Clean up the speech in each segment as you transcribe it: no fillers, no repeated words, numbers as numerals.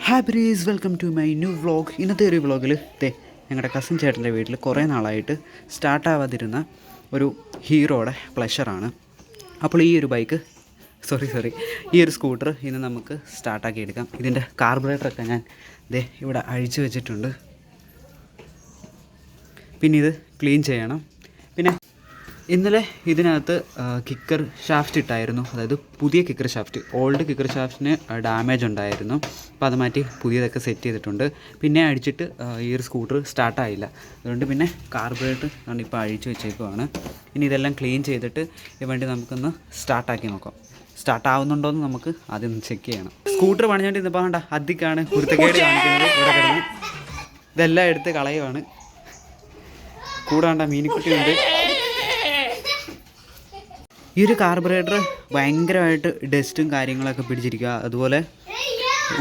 ഹാബിരീസ് welcome to my new vlog. ഇന്നത്തെ ഒരു വ്ളോഗിൽ ഞങ്ങളുടെ കസിൻ ചേട്ടൻ്റെ വീട്ടിൽ കുറേ നാളായിട്ട് സ്റ്റാർട്ടാവാതിരുന്ന ഒരു ഹീറോയുടെ പ്ലഷറാണ്. അപ്പോൾ ഈ ഒരു ബൈക്ക് ഈ ഒരു സ്കൂട്ടർ ഇന്ന് നമുക്ക് സ്റ്റാർട്ടാക്കി എടുക്കാം. ഇതിൻ്റെ കാർബറേറ്ററൊക്കെ ഞാൻ ഇവിടെ അഴിച്ചു വെച്ചിട്ടുണ്ട്. പിന്നെ ഇത് ക്ലീൻ ചെയ്യണം. പിന്നെ ഇന്നലെ ഇതിനകത്ത് കിക്കർ ഷാഫ്റ്റ് ഇട്ടായിരുന്നു, അതായത് പുതിയ കിക്കർ ഷാഫ്റ്റ്. ഓൾഡ് കിക്കർ ഷാഫ്റ്റിന് ഡാമേജ് ഉണ്ടായിരുന്നു, അപ്പോൾ അത് മാറ്റി പുതിയതൊക്കെ സെറ്റ് ചെയ്തിട്ടുണ്ട്. പിന്നെ അടിച്ചിട്ട് ഈ ഒരു സ്കൂട്ടർ സ്റ്റാർട്ടായില്ല. അതുകൊണ്ട് പിന്നെ കാർബറേറ്റർ ആണ് ഇപ്പോൾ അഴിച്ചു വെച്ചേക്കുവാണ്. ഇനി ഇതെല്ലാം ക്ലീൻ ചെയ്തിട്ട് വേണ്ടി നമുക്കൊന്ന് സ്റ്റാർട്ടാക്കി നോക്കാം. സ്റ്റാർട്ടാവുന്നുണ്ടോയെന്ന് നമുക്ക് ആദ്യം ചെക്ക് ചെയ്യണം. സ്കൂട്ടർ പണിഞ്ഞുകൊണ്ട് ഇന്നിപ്പോൾ വേണ്ട അധികമാണ് കുരുത്തക്കേട് കാണിക്കുന്നത്. ഇവിടെ കിടന്ന് ഇതെല്ലാം എടുത്ത് കളയുവാണ്. കൂടാണ്ട മീനിക്കുട്ടിയുണ്ട്. ഈ ഒരു കാർബറേറ്റർ ഭയങ്കരമായിട്ട് ഡസ്റ്റും കാര്യങ്ങളൊക്കെ പിടിച്ചിരിക്കുക. അതുപോലെ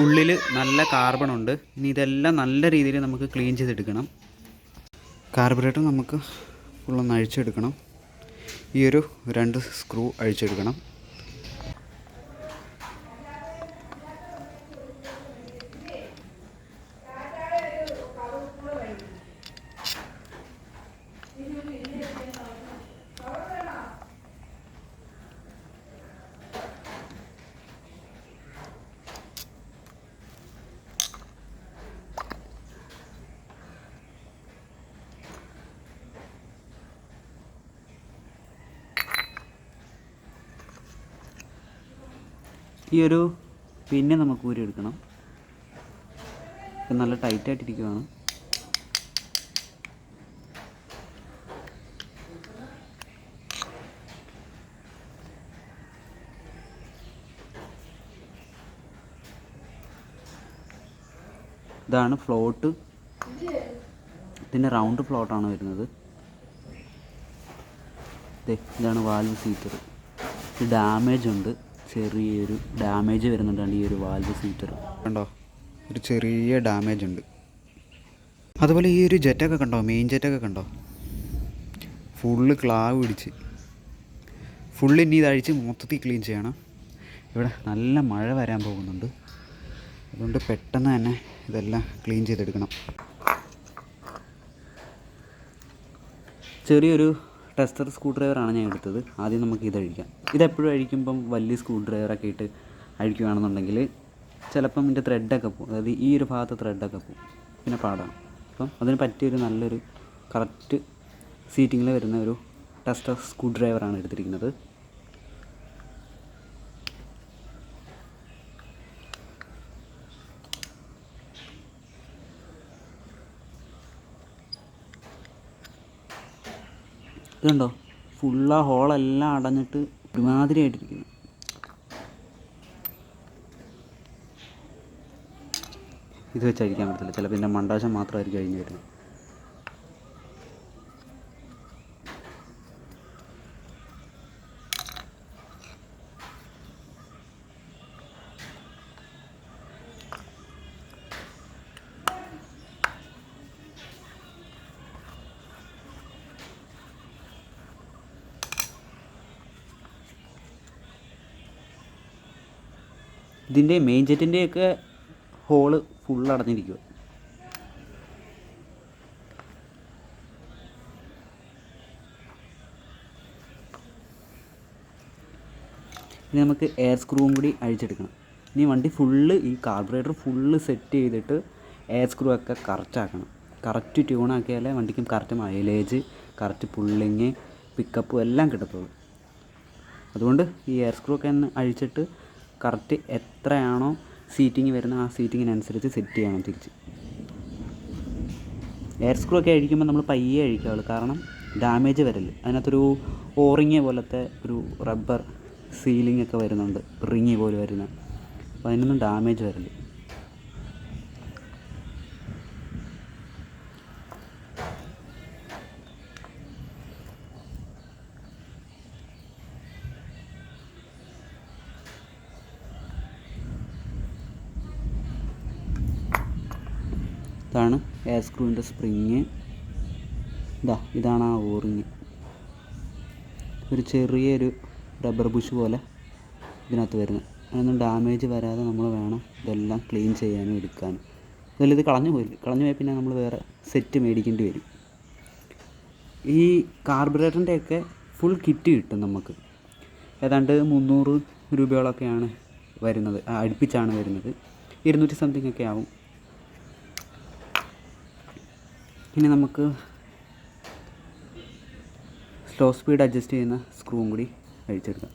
ഉള്ളിൽ നല്ല കാർബണുണ്ട്. ഇനി ഇതെല്ലാം നല്ല രീതിയിൽ നമുക്ക് ക്ലീൻ ചെയ്തെടുക്കണം. കാർബറേറ്റർ നമുക്ക് ഫുള്ളൊന്ന് അഴിച്ചെടുക്കണം. ഈ ഒരു 2 സ്ക്രൂ അഴിച്ചെടുക്കണം. ഈ ഒരു പിന്നെ നമുക്ക് ഊരിയെടുക്കണം. നല്ല ടൈറ്റായിട്ടിരിക്കുകയാണ്. ഇതാണ് ഫ്ലോട്ട്. ഇതിൻ്റെ റൗണ്ട് ഫ്ലോട്ടാണ് വരുന്നത്. ഇതാണ് വാൽവ് സീറ്റർ. ഇത് ഡാമേജ് ഉണ്ട്, ചെറിയൊരു ഡാമേജ് വരുന്നുണ്ട്. ഈ ഒരു വാൽവ് സീറ്റർ കണ്ടോ, ഒരു ചെറിയ ഡാമേജ് ഉണ്ട്. അതുപോലെ ഈ ഒരു ജെറ്റൊക്കെ കണ്ടോ, മെയിൻ ജെറ്റൊക്കെ കണ്ടോ, ഫുള്ള് ക്ലാവ് പിടിച്ച് ഫുള്ള്. ഇനി ഇതഴിച്ച് മൊത്തത്തിൽ ക്ലീൻ ചെയ്യണം. ഇവിടെ നല്ല മഴ വരാൻ പോകുന്നുണ്ട്, അതുകൊണ്ട് പെട്ടെന്ന് തന്നെ ഇതെല്ലാം ക്ലീൻ ചെയ്തെടുക്കണം. ചെറിയൊരു ടെസ്റ്റർ സ്ക്രൂ ഡ്രൈവറാണ് ഞാൻ എടുത്തത്. ആദ്യം നമുക്ക് ഇതഴിക്കാം. ഇതെപ്പോഴും അഴിക്കുമ്പം വലിയ സ്ക്രൂ ഡ്രൈവറൊക്കെ ഇട്ട് അഴിക്കുകയാണെന്നുണ്ടെങ്കിൽ ചിലപ്പം ഇതിൻ്റെ ത്രെഡൊക്കെ പോകും, അതായത് ഈ ഒരു ഭാഗത്ത് ത്രെഡൊക്കെ പോകും, പിന്നെ പാടാണ്. അപ്പം അതിന് പറ്റിയൊരു നല്ലൊരു കറക്റ്റ് സീറ്റിങ്ങിൽ വരുന്ന ഒരു ടെസ്റ്റർ സ്ക്രൂ ഡ്രൈവറാണ് എടുത്തിരിക്കുന്നത്. ഇതുണ്ടോ, ഫുള്ളാ ഹോളെല്ലാം അടഞ്ഞിട്ട് ഒരുമാതിരി ആയിട്ടിരിക്കുന്നു. ഇത് വെച്ച് അഴിക്കാൻ പറ്റില്ല, ചിലപ്പോൾ ഇതിൻ്റെ മണ്ടാശം മാത്രമായിരിക്കും അഴിഞ്ഞ് വരുന്നത്. ഇതിൻ്റെ മെയിൻ ജെറ്റിൻ്റെയൊക്കെ ഹോള് ഫുള്ള് അടഞ്ഞിരിക്കുക. ഇനി നമുക്ക് എയർ സ്ക്രൂവും കൂടി അഴിച്ചെടുക്കണം. ഇനി വണ്ടി ഫുള്ള്, ഈ കാർബറേറ്റർ ഫുള്ള് സെറ്റ് ചെയ്തിട്ട് എയർ സ്ക്രൂ ഒക്കെ കറക്റ്റ് ആക്കണം. കറക്റ്റ് ട്യൂണാക്കിയാലേ വണ്ടിക്കും കറക്റ്റ് മൈലേജ്, കറക്റ്റ് പുള്ളിങ്, പിക്കപ്പും എല്ലാം കിട്ടത്തുള്ളൂ. അതുകൊണ്ട് ഈ എയർ സ്ക്രൂ ഒക്കെ ഒന്ന് അഴിച്ചിട്ട് കറക്റ്റ് എത്രയാണോ സീറ്റിങ് വരുന്നത് ആ സീറ്റിങ്ങിനനുസരിച്ച് സെറ്റ് ചെയ്യണം തിരിച്ച്. എയർ സ്ക്രൂ ഒക്കെ അഴിക്കുമ്പോൾ നമ്മൾ പയ്യെ അഴിക്കാവുള്ളൂ, കാരണം ഡാമേജ് വരല്. അതിനകത്തൊരു ഓറിങ് പോലത്തെ ഒരു റബ്ബർ സീലിംഗ് ഒക്കെ വരുന്നുണ്ട്, റിങ് പോലെ വരുന്ന, അപ്പോൾ അതിനൊന്നും ഡാമേജ് വരല്. ഇതാണ് എയർ സ്ക്രൂവിൻ്റെ സ്പ്രിങ്. ഇതാണ് ആ ഓറിങ്. ഒരു ചെറിയൊരു റബ്ബർ ബുഷ് പോലെ ഇതിനകത്ത് വരുന്നത്. അതിനൊന്നും ഡാമേജ് വരാതെ നമ്മൾ വേണം ഇതെല്ലാം ക്ലീൻ ചെയ്യാനും എടുക്കാനും. അതുപോലെ ഇത് കളഞ്ഞു പോയാൽ പിന്നെ നമ്മൾ വേറെ സെറ്റ് മേടിക്കേണ്ടി വരും. ഈ കാർബറേറ്ററിൻ്റെയൊക്കെ ഫുൾ കിറ്റ് കിട്ടും നമുക്ക്. ഏതാണ്ട് 300 രൂപയോളൊക്കെയാണ് വരുന്നത്, അടുപ്പിച്ചാണ് വരുന്നത്. 200 സംതിങ് ഒക്കെ ആവും. ഇനി നമുക്ക് സ്ലോ സ്പീഡ് അഡ്ജസ്റ്റ് ചെയ്യുന്ന സ്ക്രൂവും കൂടി അഴിച്ചെടുക്കാം.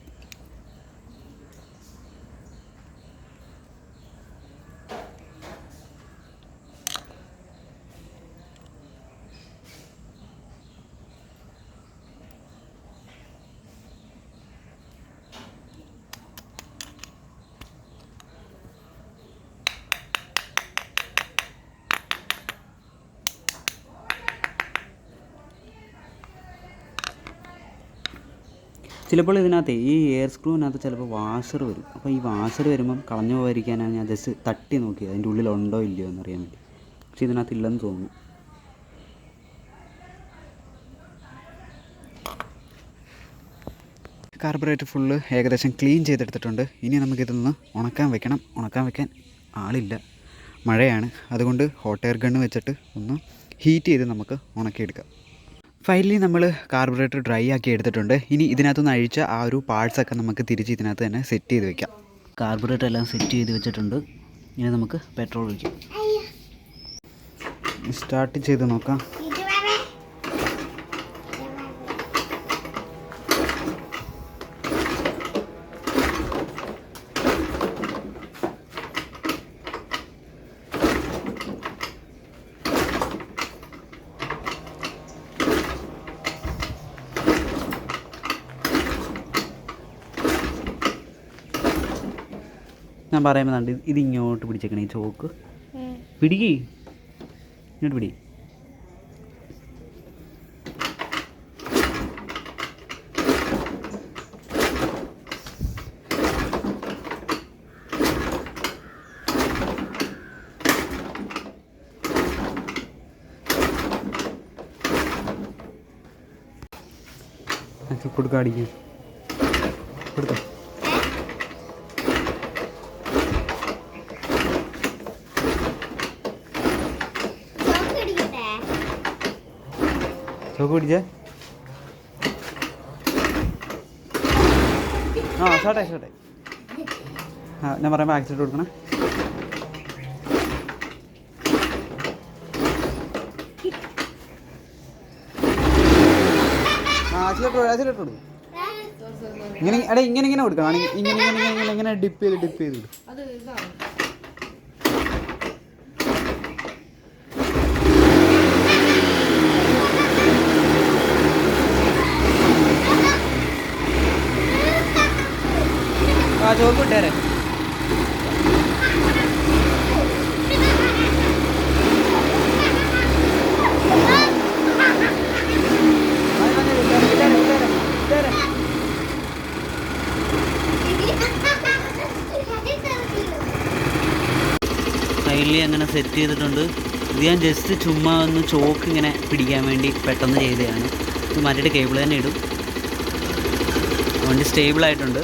ചിലപ്പോൾ ഇതിനകത്ത് ഈ എയർ സ്ക്രൂവിനകത്ത് ചിലപ്പോൾ വാഷർ വരും. അപ്പോൾ ഈ വാഷർ വരുമ്പം കളഞ്ഞു പോകാതിരിക്കാനാണ് ഞാൻ ജസ്റ്റ് തട്ടി നോക്കിയത് അതിൻ്റെ ഉള്ളിലുണ്ടോ ഇല്ലയോ എന്നറിയാൻ വേണ്ടി. പക്ഷേ ഇതിനകത്ത് ഇല്ലെന്ന് തോന്നുന്നു. കാർബറേറ്റർ ഫുള്ള് ഏകദേശം ക്ലീൻ ചെയ്തെടുത്തിട്ടുണ്ട്. ഇനി നമുക്കിതൊന്ന് ഉണക്കാൻ വെക്കാൻ ആളില്ല, മഴയാണ്. അതുകൊണ്ട് ഹോട്ട് എയർ ഗണ്ണ് വെച്ചിട്ട് ഒന്ന് ഹീറ്റ് ചെയ്ത് നമുക്ക് ഉണക്കിയെടുക്കാം. ഫൈനലി നമ്മൾ കാർബറേറ്റർ ഡ്രൈ ആക്കി എടുത്തിട്ടുണ്ട്. ഇനി ഇതിനകത്തുനിന്ന് അഴിച്ച ആ ഒരു പാർട്സൊക്കെ നമുക്ക് തിരിച്ച് ഇതിനകത്ത് തന്നെ സെറ്റ് ചെയ്ത് വെക്കാം. കാർബറേറ്റർ എല്ലാം സെറ്റ് ചെയ്ത് വെച്ചിട്ടുണ്ട്. ഇനി നമുക്ക് പെട്രോൾ ഒഴിക്കാം. സ്റ്റാർട്ട് ചെയ്ത് നോക്കാം. ഞാൻ പറയുമ്പോൾ കണ്ട് ഇത് ഇങ്ങോട്ട് പിടിച്ചേക്കണേ, ചോക്ക് പിടിക്കേ, ഇങ്ങോട്ട് പിടി. കൊടുക്കാം, അടിക്കും, കൊടുക്കാം. ചോക്ക് പിടിച്ചേ. ഷോട്ടെ. ഞാൻ പറയുമ്പോൾ ആക്സിഡൻറ്റ് കൊടുക്കണേ. ആക്സിഡൻറ്റ് കൊടുക്കും. ഇങ്ങനെ കൊടുക്കണം. ഇങ്ങനെ ഡിപ്പ് ചെയ്ത് കൊടുക്കും. ചോക്ക് വിട്ടേരെ. ഫൈനലി അങ്ങനെ സെറ്റ് ചെയ്തിട്ടുണ്ട്. ഇത് ഞാൻ ജസ്റ്റ് ചുമ്മാ ഒന്ന് ചോക്ക് ഇങ്ങനെ പിടിക്കാൻ വേണ്ടി പെട്ടെന്ന് ചെയ്തതാണ്. ഇത് മാറ്റിയിട്ട് കേബിൾ തന്നെ ഇടും. വണ്ടി സ്റ്റേബിളായിട്ടുണ്ട്.